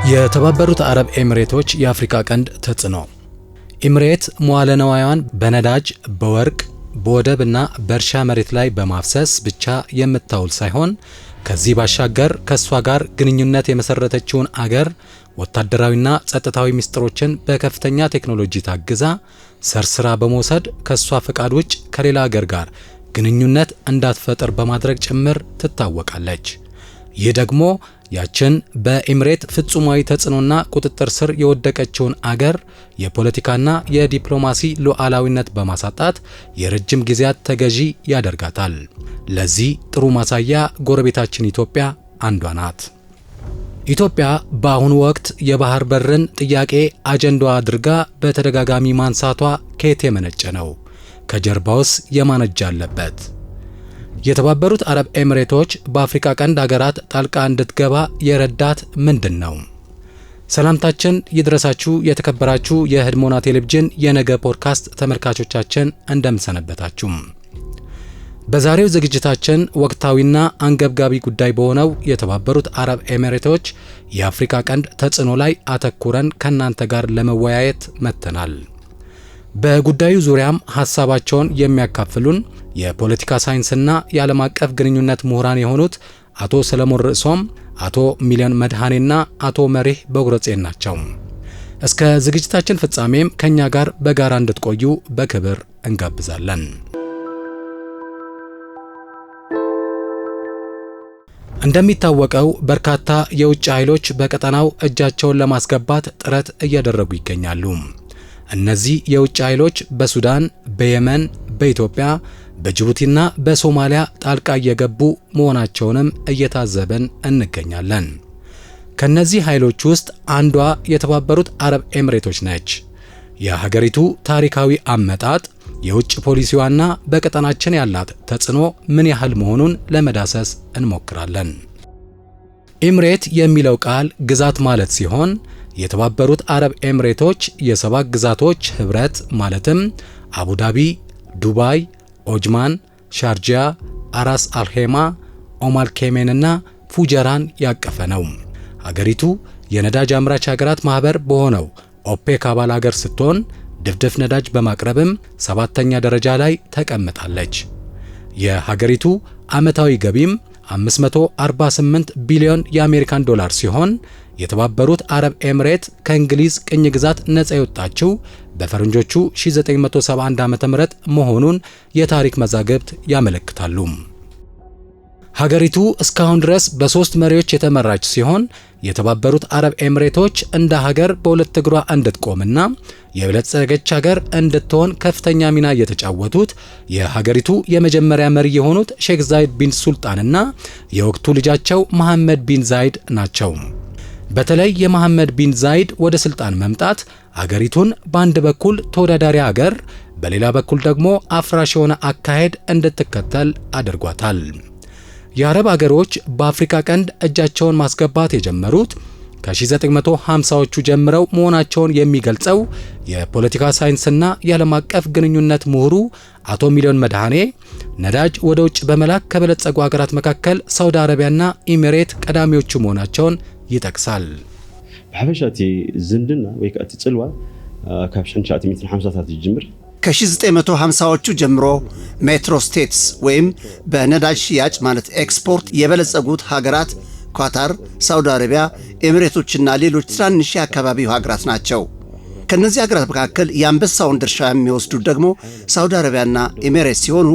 የተባበሩት አረብ ኤሚሬቶች የአፍሪካ ቀንድ ተጽዕኖ። ኤሚሬት መዋዕለ ንዋይዋን በነዳጅ፣ በወርቅ፣ በወደብና በእርሻ መሬት ላይ በማፍሰስ ብቻ የምታውል ሳይሆን ከዚህ ባሻገር ከሷ ጋር ግንኙነት የመሰረተችውን አገር ወታደራዊና ጸጥታዊ ሚስጥሮችን በከፍተኛ ቴክኖሎጂ ታግዛ ሰርስራ በመውሰድ ከሷ ፈቃድ ውጭ ከሌላ አገር ጋር ግንኙነት እንዳትፈጥር በማድረግ ጭምር ትታወቃለች። ይህ ደግሞ ያችን በኤሚሬት ፍጹማዊ ተጽዕኖና ቁጥጥር ስር የወደቀችውን አገር የፖለቲካና የዲፕሎማሲ ሉዓላዊነት በማሳጣት የረጅም ጊዜያት ተገዢ ያደርጋታል። ለዚህ ጥሩ ማሳያ ጎረቤታችን ኢትዮጵያ አንዷ ናት። ኢትዮጵያ በአሁኑ ወቅት የባህር በርን ጥያቄ አጀንዳዋ አድርጋ በተደጋጋሚ ማንሳቷ ከየት የመነጨ ነው? ከጀርባውስ የማን እጅ አለበት? የተባበሩት አረብ ኤሚሬቶች በአፍሪካ ቀንድ ሀገራት ጣልቃ እንድትገባ የረዳት ምንድን ነው? ሰላምታችን ይድረሳችሁ የተከበራችሁ የህድሞና ቴሌቪዥን የነገ ፖድካስት ተመልካቾቻችን እንደምሰነበታችሁ። በዛሬው ዝግጅታችን ወቅታዊና አንገብጋቢ ጉዳይ በሆነው የተባበሩት አረብ ኤሚሬቶች የአፍሪካ ቀንድ ተጽዕኖ ላይ አተኩረን ከናንተ ጋር ለመወያየት መጥተናል። በጉዳዩ ዙሪያም ሐሳባቸውን የሚያካፍሉን የፖለቲካ ሳይንስና የዓለም አቀፍ ግንኙነት ምሁራን የሆኑት አቶ ሰለሞን ርዕሶም፣ አቶ ሚሊዮን መድኃኔና አቶ መሪህ በጉረጼን ናቸው። እስከ ዝግጅታችን ፍጻሜም ከኛ ጋር በጋራ እንድትቆዩ በክብር እንጋብዛለን። እንደሚታወቀው በርካታ የውጭ ኃይሎች በቀጠናው እጃቸውን ለማስገባት ጥረት እያደረጉ ይገኛሉ። እነዚህ የውጭ ኃይሎች በሱዳን፣ በየመን፣ በኢትዮጵያ፣ በጅቡቲና በሶማሊያ ጣልቃ እየገቡ መሆናቸውንም እየታዘበን እንገኛለን። ከነዚህ ኃይሎች ውስጥ አንዷ የተባበሩት አረብ ኤሚሬቶች ነች። የሀገሪቱ ታሪካዊ አመጣጥ፣ የውጭ ፖሊሲዋና በቀጠናችን ያላት ተጽዕኖ ምን ያህል መሆኑን ለመዳሰስ እንሞክራለን። ኤሚሬት የሚለው ቃል ግዛት ማለት ሲሆን የተባበሩት አረብ ኤሚሬቶች የሰባት ግዛቶች ህብረት ማለትም አቡዳቢ፣ ዱባይ፣ ኦጅማን፣ ሻርጃ፣ አራስ አልሄማ፣ ኦማል ኬሜንና ፉጀራን ያቀፈ ነው። ሀገሪቱ የነዳጅ አምራች ሀገራት ማህበር በሆነው ኦፔክ አባል ሀገር ስትሆን ድፍድፍ ነዳጅ በማቅረብም 7ኛ ደረጃ ላይ ተቀምጣለች። የሀገሪቱ ዓመታዊ ገቢም 548 ቢሊዮን የአሜሪካን ዶላር ሲሆን የተባበሩት አረብ ኤሚሬት ከእንግሊዝ ቅኝ ግዛት ነጻ የወጣችው በፈረንጆቹ 1971 ዓ.ም መሆኑን የታሪክ መዛግብት ያመለክታሉ። ሀገሪቱ እስካሁን ድረስ በ3 መሪዎች የተመራች ሲሆን የተባበሩት አረብ ኤሚሬቶች እንደ ሀገር በሁለት እግሯ እንድትቆምና የበለጸገች ሀገር እንድትሆን ከፍተኛ ሚና የተጫወቱት የሀገሪቱ የመጀመሪያ መሪ የሆኑት ሼክ ዛይድ ቢን ሱልጣንና የወቅቱ ልጃቸው መሐመድ ቢን ዛይድ ናቸው። በተለይ የመሐመድ ቢን ዛይድ ወደ ስልጣን መምጣት ሀገሪቱን በአንድ በኩል ተወዳዳሪ ሀገር፣ በሌላ በኩል ደግሞ አፍራሽ የሆነ አካሄድ እንድትከተል አድርጓታል። የአረብ ሀገሮች በአፍሪካ ቀንድ እጃቸውን ማስገባት የጀመሩት ከ1950ዎቹ ጀምረው መሆናቸውን የሚገልጸው የፖለቲካ ሳይንስና የዓለም አቀፍ ግንኙነት ምሁሩ አቶ ሚሊዮን መድኃኔ ነዳጅ ወደ ውጭ በመላክ ከበለጸጉ ሀገራት መካከል ሳውዲ አረቢያና ኤሚሬት ቀዳሚዎቹ መሆናቸውን ይጠቅሳል። በሐበሻቲ ዝምድና ወይ ከአቲ ጽልዋ ካብ 1950ታት ይጀምር ከ1950ዎቹ ጀምሮ ሜትሮ ስቴትስ ወይም በነዳጅ ሽያጭ ማለት ኤክስፖርት የበለጸጉት ሀገራት ኳታር፣ ሳውዲ አረቢያ፣ ኤሚሬቶችና ሌሎች ትናንሽ የአካባቢው ሀገራት ናቸው። ከነዚህ ሀገራት መካከል የአንበሳውን ድርሻ የሚወስዱት ደግሞ ሳውዲ አረቢያና ኤሚሬት ሲሆኑ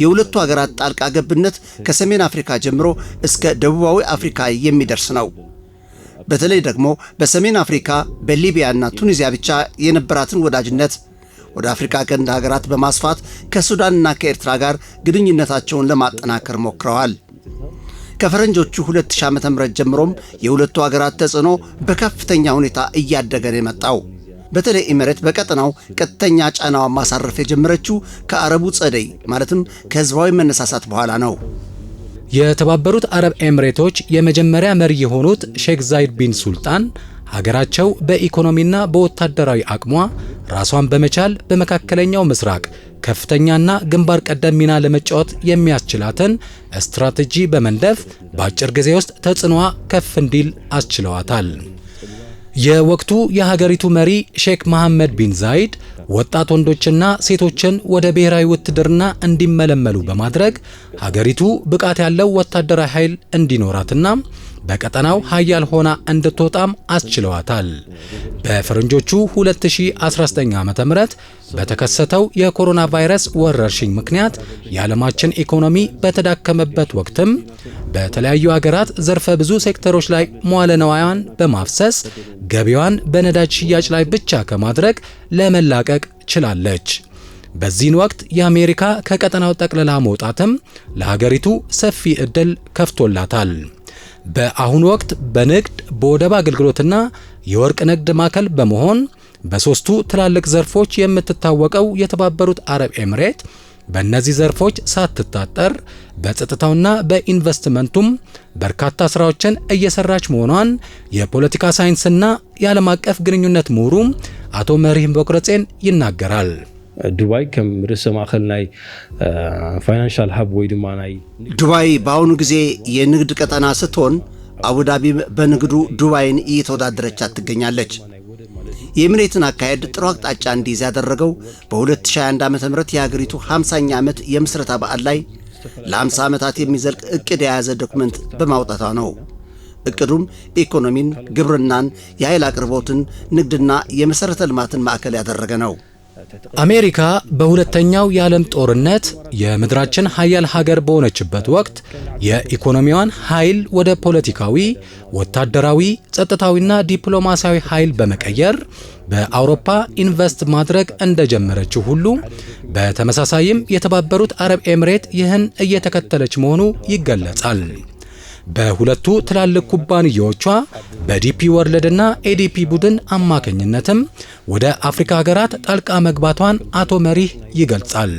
የሁለቱ ሀገራት ጣልቃ ገብነት ከሰሜን አፍሪካ ጀምሮ እስከ ደቡባዊ አፍሪካ የሚደርስ ነው። በተለይ ደግሞ በሰሜን አፍሪካ በሊቢያና ቱኒዚያ ብቻ የነበራትን ወዳጅነት ወደ አፍሪካ ቀንድ ሀገራት በማስፋት ከሱዳንና ከኤርትራ ጋር ግንኙነታቸውን ለማጠናከር ሞክረዋል። ከፈረንጆቹ 2000 ዓ.ም ጀምሮም የሁለቱ ሀገራት ተጽዕኖ በከፍተኛ ሁኔታ እያደገ ነው የመጣው። በተለይ ኤሚሬት በቀጠናው ቀጥተኛ ጫናዋን ማሳረፍ የጀመረችው ከአረቡ ጸደይ ማለትም ከህዝባዊ መነሳሳት በኋላ ነው። የተባበሩት አረብ ኤሚሬቶች የመጀመሪያ መሪ የሆኑት ሼክ ዛይድ ቢን ሱልጣን ሀገራቸው በኢኮኖሚና በወታደራዊ አቅሟ ራሷን በመቻል በመካከለኛው ምስራቅ ከፍተኛና ግንባር ቀደም ሚና ለመጫወት የሚያስችላትን ስትራቴጂ በመንደፍ በአጭር ጊዜ ውስጥ ተጽዕኖዋ ከፍ እንዲል አስችለዋታል። የወቅቱ የሀገሪቱ መሪ ሼክ መሐመድ ቢን ዛይድ ወጣት ወንዶችና ሴቶችን ወደ ብሔራዊ ውትድርና እንዲመለመሉ በማድረግ ሀገሪቱ ብቃት ያለው ወታደራዊ ኃይል እንዲኖራትና በቀጠናው ኃያል ሆና እንድትወጣም አስችለዋታል። በፈረንጆቹ 2019 ዓ.ም በተከሰተው የኮሮና ቫይረስ ወረርሽኝ ምክንያት የዓለማችን ኢኮኖሚ በተዳከመበት ወቅትም በተለያዩ ሀገራት ዘርፈ ብዙ ሴክተሮች ላይ መዋለ ንዋያን በማፍሰስ ገቢዋን በነዳጅ ሽያጭ ላይ ብቻ ከማድረግ ለመላቀቅ ችላለች። በዚህን ወቅት የአሜሪካ ከቀጠናው ጠቅልላ መውጣትም ለሀገሪቱ ሰፊ ዕድል ከፍቶላታል። በአሁኑ ወቅት በንግድ በወደብ አገልግሎትና የወርቅ ንግድ ማዕከል በመሆን በሶስቱ ትላልቅ ዘርፎች የምትታወቀው የተባበሩት አረብ ኤምሬት በእነዚህ ዘርፎች ሳትታጠር በጸጥታውና በኢንቨስትመንቱም በርካታ ስራዎችን እየሰራች መሆኗን የፖለቲካ ሳይንስና የዓለም አቀፍ ግንኙነት ምሁሩ አቶ መሪህ በቁረጼን ይናገራል። ዱባይ ከም ርዕሰ ማእከል ናይ ፋይናንሻል ሀብ ወይ ድማ ናይ ዱባይ በአሁኑ ጊዜ የንግድ ቀጠና ስትሆን አቡዳቢ በንግዱ ዱባይን እየተወዳደረቻት ትገኛለች። የኤምሬትን አካሄድ ጥሩ አቅጣጫ እንዲይዝ ያደረገው በ2021 ዓ.ም የሀገሪቱ 50ኛ ዓመት የምስረታ በዓል ላይ ለ50 ዓመታት የሚዘልቅ እቅድ የያዘ ዶክመንት በማውጣቷ ነው። እቅዱም ኢኮኖሚን፣ ግብርናን፣ የኃይል አቅርቦትን፣ ንግድና የመሰረተ ልማትን ማዕከል ያደረገ ነው። አሜሪካ በሁለተኛው የዓለም ጦርነት የምድራችን ሀያል ሀገር በሆነችበት ወቅት የኢኮኖሚዋን ኃይል ወደ ፖለቲካዊ፣ ወታደራዊ፣ ጸጥታዊና ዲፕሎማሲያዊ ኃይል በመቀየር በአውሮፓ ኢንቨስት ማድረግ እንደጀመረችው ሁሉ በተመሳሳይም የተባበሩት አረብ ኤምሬት ይህን እየተከተለች መሆኑ ይገለጻል። በሁለቱ ትላልቅ ኩባንያዎቿ በዲፒ ወርልድ እና ኤዲፒ ቡድን አማካኝነትም ወደ አፍሪካ ሀገራት ጣልቃ መግባቷን አቶ መሪህ ይገልጻል።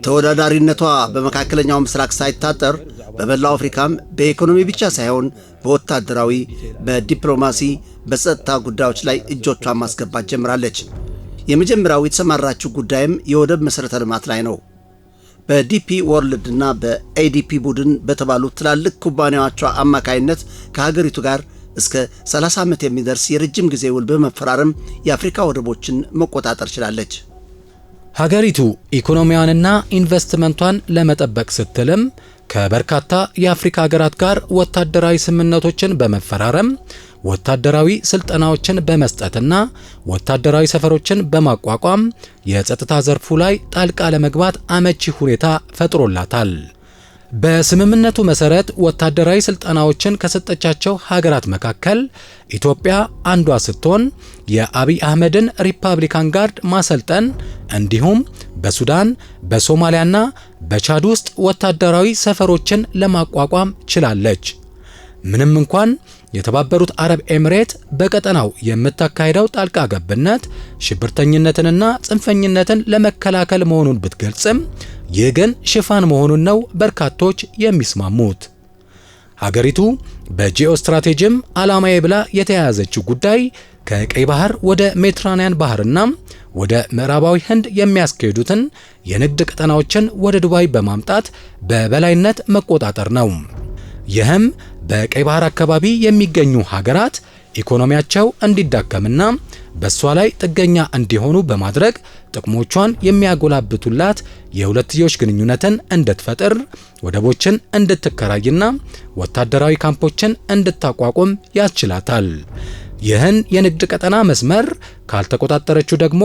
ተወዳዳሪነቷ በመካከለኛው ምስራቅ ሳይታጠር በመላው አፍሪካም በኢኮኖሚ ብቻ ሳይሆን በወታደራዊ፣ በዲፕሎማሲ፣ በጸጥታ ጉዳዮች ላይ እጆቿን ማስገባት ጀምራለች። የመጀመሪያው የተሰማራችው ጉዳይም የወደብ መሰረተ ልማት ላይ ነው። በዲፒ ወርልድ እና በኤዲፒ ቡድን በተባሉ ትላልቅ ኩባንያዎቿ አማካይነት ከሀገሪቱ ጋር እስከ 30 ዓመት የሚደርስ የረጅም ጊዜ ውል በመፈራረም የአፍሪካ ወደቦችን መቆጣጠር ችላለች። ሀገሪቱ ኢኮኖሚዋንና ኢንቨስትመንቷን ለመጠበቅ ስትልም ከበርካታ የአፍሪካ ሀገራት ጋር ወታደራዊ ስምምነቶችን በመፈራረም ወታደራዊ ስልጠናዎችን በመስጠትና ወታደራዊ ሰፈሮችን በማቋቋም የጸጥታ ዘርፉ ላይ ጣልቃ ለመግባት አመቺ ሁኔታ ፈጥሮላታል። በስምምነቱ መሰረት ወታደራዊ ስልጠናዎችን ከሰጠቻቸው ሀገራት መካከል ኢትዮጵያ አንዷ ስትሆን የአብይ አህመድን ሪፐብሊካን ጋርድ ማሰልጠን እንዲሁም በሱዳን፣ በሶማሊያና በቻድ ውስጥ ወታደራዊ ሰፈሮችን ለማቋቋም ችላለች። ምንም እንኳን የተባበሩት አረብ ኤምሬት በቀጠናው የምታካሄደው ጣልቃ ገብነት ሽብርተኝነትንና ጽንፈኝነትን ለመከላከል መሆኑን ብትገልጽም ይህ ግን ሽፋን መሆኑን ነው በርካቶች የሚስማሙት። ሀገሪቱ በጂኦ ስትራቴጂም ዓላማዬ ብላ የተያያዘችው ጉዳይ ከቀይ ባህር ወደ ሜዲትራኒያን ባህርና ወደ ምዕራባዊ ህንድ የሚያስኬዱትን የንግድ ቀጠናዎችን ወደ ዱባይ በማምጣት በበላይነት መቆጣጠር ነው። ይህም በቀይ ባህር አካባቢ የሚገኙ ሀገራት ኢኮኖሚያቸው እንዲዳከምና በሷ ላይ ጥገኛ እንዲሆኑ በማድረግ ጥቅሞቿን የሚያጎላብቱላት የሁለትዮሽ ግንኙነትን እንድትፈጥር፣ ወደቦችን እንድትከራይና ወታደራዊ ካምፖችን እንድታቋቁም ያስችላታል። ይህን የንግድ ቀጠና መስመር ካልተቆጣጠረችው ደግሞ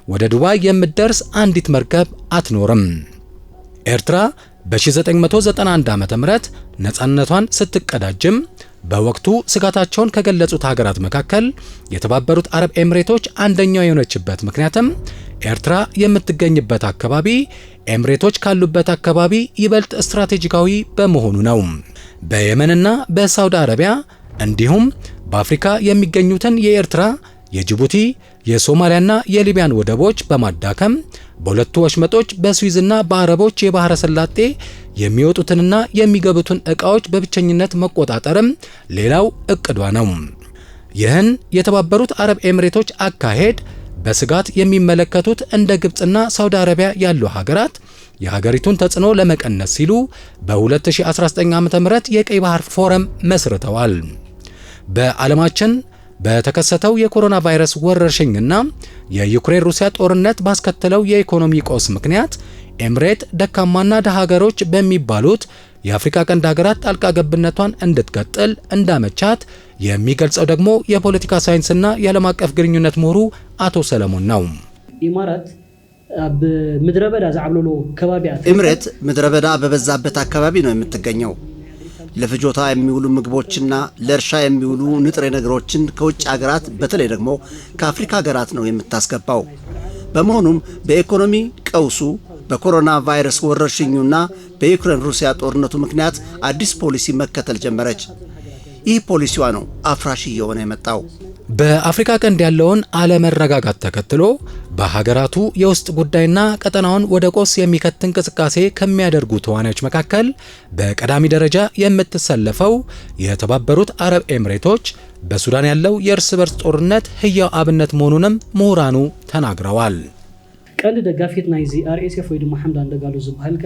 ወደ ዱባይ የምትደርስ አንዲት መርከብ አትኖርም። ኤርትራ በ1991 ዓ.ም ነፃነቷን ስትቀዳጅም በወቅቱ ስጋታቸውን ከገለጹት ሀገራት መካከል የተባበሩት አረብ ኤምሬቶች አንደኛው የሆነችበት ምክንያትም ኤርትራ የምትገኝበት አካባቢ ኤምሬቶች ካሉበት አካባቢ ይበልጥ ስትራቴጂካዊ በመሆኑ ነው። በየመንና በሳውዲ አረቢያ እንዲሁም በአፍሪካ የሚገኙትን የኤርትራ፣ የጅቡቲ፣ የሶማሊያና የሊቢያን ወደቦች በማዳከም በሁለቱ ወሽመጦች በስዊዝና በአረቦች የባህረ ሰላጤ የሚወጡትንና የሚገቡትን ዕቃዎች በብቸኝነት መቆጣጠርም ሌላው እቅዷ ነው። ይህን የተባበሩት አረብ ኤምሬቶች አካሄድ በስጋት የሚመለከቱት እንደ ግብጽና ሳውዲ አረቢያ ያሉ ሀገራት የሀገሪቱን ተጽዕኖ ለመቀነስ ሲሉ በ2019 ዓ.ም የቀይ ባህር ፎረም መስርተዋል። በዓለማችን በተከሰተው የኮሮና ቫይረስ ወረርሽኝና የዩክሬን ሩሲያ ጦርነት ባስከተለው የኢኮኖሚ ቀውስ ምክንያት ኤምሬት ደካማና ደሃ ሀገሮች በሚባሉት የአፍሪካ ቀንድ ሀገራት ጣልቃ ገብነቷን እንድትቀጥል እንዳመቻት የሚገልጸው ደግሞ የፖለቲካ ሳይንስና የዓለም አቀፍ ግንኙነት ምሁሩ አቶ ሰለሞን ነው። ኢማራት በምድረበዳ ዛዕብሎሎ ከባቢያት ኤምሬት ምድረበዳ በበዛበት አካባቢ ነው የምትገኘው። ለፍጆታ የሚውሉ ምግቦችና ለእርሻ የሚውሉ ንጥረ ነገሮችን ከውጭ ሀገራት በተለይ ደግሞ ከአፍሪካ ሀገራት ነው የምታስገባው። በመሆኑም በኢኮኖሚ ቀውሱ በኮሮና ቫይረስ ወረርሽኙና በዩክሬን ሩሲያ ጦርነቱ ምክንያት አዲስ ፖሊሲ መከተል ጀመረች። ይህ ፖሊሲዋ ነው አፍራሽ እየሆነ የመጣው። በአፍሪካ ቀንድ ያለውን አለመረጋጋት ተከትሎ በሀገራቱ የውስጥ ጉዳይና ቀጠናውን ወደ ቆስ የሚከት እንቅስቃሴ ከሚያደርጉ ተዋናዮች መካከል በቀዳሚ ደረጃ የምትሰለፈው የተባበሩት አረብ ኤምሬቶች በሱዳን ያለው የእርስ በርስ ጦርነት ህያው አብነት መሆኑንም ምሁራኑ ተናግረዋል። ቀንድ ደጋፊት ናይዚ አርኤስኤፍ ወይ ደግሞ ሐምዳን ደጋሎ ዝባልካ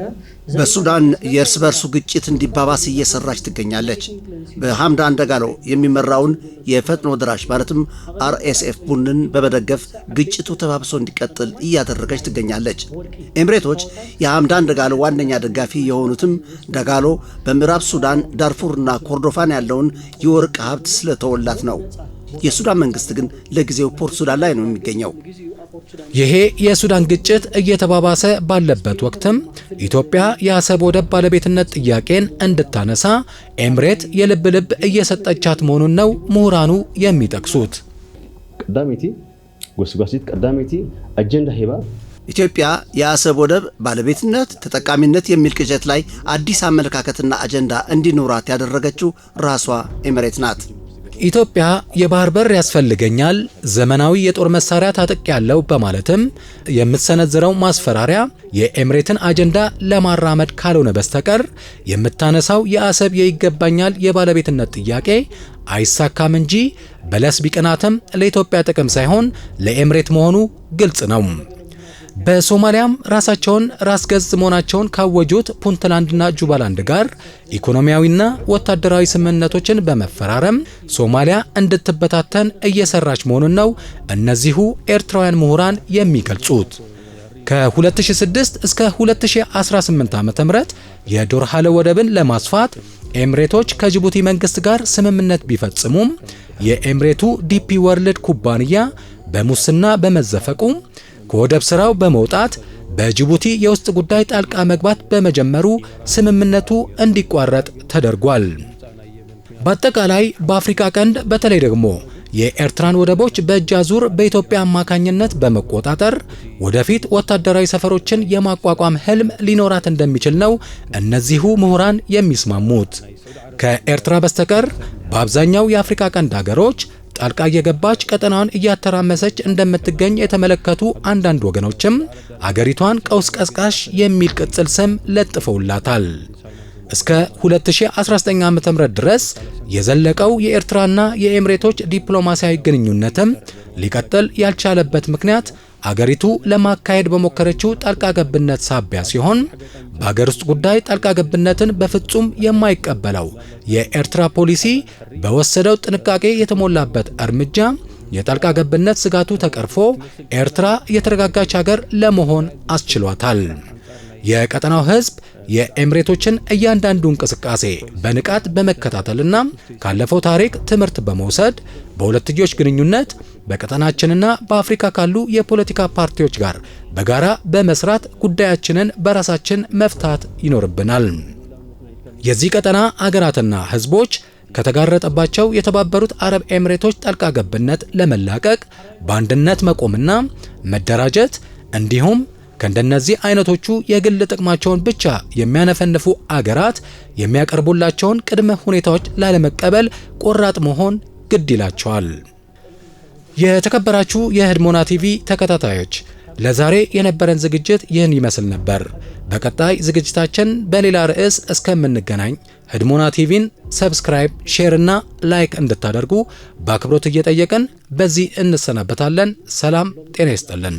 በሱዳን የእርስ በርሱ ግጭት እንዲባባስ እየሰራች ትገኛለች። በሐምዳን ደጋሎ የሚመራውን የፈጥኖ ድራሽ ማለትም አርኤስኤፍ ቡድንን በመደገፍ ግጭቱ ተባብሶ እንዲቀጥል እያደረገች ትገኛለች። ኤምሬቶች የሐምዳን ደጋሎ ዋነኛ ደጋፊ የሆኑትም ደጋሎ በምዕራብ ሱዳን ዳርፉርና ኮርዶፋን ያለውን የወርቅ ሀብት ስለተወላት ነው። የሱዳን መንግስት ግን ለጊዜው ፖርት ሱዳን ላይ ነው የሚገኘው። ይሄ የሱዳን ግጭት እየተባባሰ ባለበት ወቅትም ኢትዮጵያ የአሰብ ወደብ ባለቤትነት ጥያቄን እንድታነሳ ኤምሬት የልብ ልብ እየሰጠቻት መሆኑን ነው ምሁራኑ የሚጠቅሱት። ቀዳሚቲ ጎስጓሲት ቀዳሚቲ አጀንዳ ሄባ ኢትዮጵያ የአሰብ ወደብ ባለቤትነት ተጠቃሚነት የሚል ቅዠት ላይ አዲስ አመለካከትና አጀንዳ እንዲኖራት ያደረገችው ራሷ ኤምሬት ናት። ኢትዮጵያ የባህር በር ያስፈልገኛል፣ ዘመናዊ የጦር መሳሪያ ታጥቅ ያለው በማለትም የምትሰነዝረው ማስፈራሪያ የኤምሬትን አጀንዳ ለማራመድ ካልሆነ በስተቀር የምታነሳው የአሰብ የይገባኛል የባለቤትነት ጥያቄ አይሳካም እንጂ በለስ ቢቀናትም ለኢትዮጵያ ጥቅም ሳይሆን ለኤምሬት መሆኑ ግልጽ ነው። በሶማሊያም ራሳቸውን ራስ ገዝ መሆናቸውን ካወጁት ፑንትላንድና ጁባላንድ ጋር ኢኮኖሚያዊና ወታደራዊ ስምምነቶችን በመፈራረም ሶማሊያ እንድትበታተን እየሰራች መሆኑን ነው እነዚሁ ኤርትራውያን ምሁራን የሚገልጹት። ከ2006 እስከ 2018 ዓ.ም የዶርሃለ ወደብን ለማስፋት ኤምሬቶች ከጅቡቲ መንግስት ጋር ስምምነት ቢፈጽሙም የኤምሬቱ ዲፒ ወርልድ ኩባንያ በሙስና በመዘፈቁ ከወደብ ስራው በመውጣት በጅቡቲ የውስጥ ጉዳይ ጣልቃ መግባት በመጀመሩ ስምምነቱ እንዲቋረጥ ተደርጓል። በአጠቃላይ በአፍሪካ ቀንድ በተለይ ደግሞ የኤርትራን ወደቦች በእጅ አዙር በኢትዮጵያ አማካኝነት በመቆጣጠር ወደፊት ወታደራዊ ሰፈሮችን የማቋቋም ህልም ሊኖራት እንደሚችል ነው እነዚሁ ምሁራን የሚስማሙት። ከኤርትራ በስተቀር በአብዛኛው የአፍሪካ ቀንድ ሀገሮች ጣልቃ እየገባች ቀጠናውን እያተራመሰች እንደምትገኝ የተመለከቱ አንዳንድ ወገኖችም አገሪቷን ቀውስ ቀስቃሽ የሚል ቅጽል ስም ለጥፈውላታል። እስከ 2019 ዓ.ም ድረስ የዘለቀው የኤርትራና የኤምሬቶች ዲፕሎማሲያዊ ግንኙነትም ሊቀጥል ያልቻለበት ምክንያት አገሪቱ ለማካሄድ በሞከረችው ጣልቃ ገብነት ሳቢያ ሲሆን በአገር ውስጥ ጉዳይ ጣልቃ ገብነትን በፍጹም የማይቀበለው የኤርትራ ፖሊሲ በወሰደው ጥንቃቄ የተሞላበት እርምጃ የጣልቃ ገብነት ስጋቱ ተቀርፎ ኤርትራ የተረጋጋች ሀገር ለመሆን አስችሏታል። የቀጠናው ህዝብ የኤምሬቶችን እያንዳንዱ እንቅስቃሴ በንቃት በመከታተልና ካለፈው ታሪክ ትምህርት በመውሰድ በሁለትዮሽ ግንኙነት በቀጠናችንና በአፍሪካ ካሉ የፖለቲካ ፓርቲዎች ጋር በጋራ በመስራት ጉዳያችንን በራሳችን መፍታት ይኖርብናል። የዚህ ቀጠና አገራትና ህዝቦች ከተጋረጠባቸው የተባበሩት አረብ ኤምሬቶች ጣልቃ ገብነት ለመላቀቅ በአንድነት መቆምና መደራጀት እንዲሁም ከእንደነዚህ አይነቶቹ የግል ጥቅማቸውን ብቻ የሚያነፈንፉ አገራት የሚያቀርቡላቸውን ቅድመ ሁኔታዎች ላለመቀበል ቆራጥ መሆን ግድ ይላቸዋል። የተከበራችሁ የህድሞና ቲቪ ተከታታዮች ለዛሬ የነበረን ዝግጅት ይህን ይመስል ነበር። በቀጣይ ዝግጅታችን በሌላ ርዕስ እስከምንገናኝ ህድሞና ቲቪን ሰብስክራይብ፣ ሼር እና ላይክ እንድታደርጉ በአክብሮት እየጠየቅን በዚህ እንሰናበታለን። ሰላም ጤና ይስጥልን።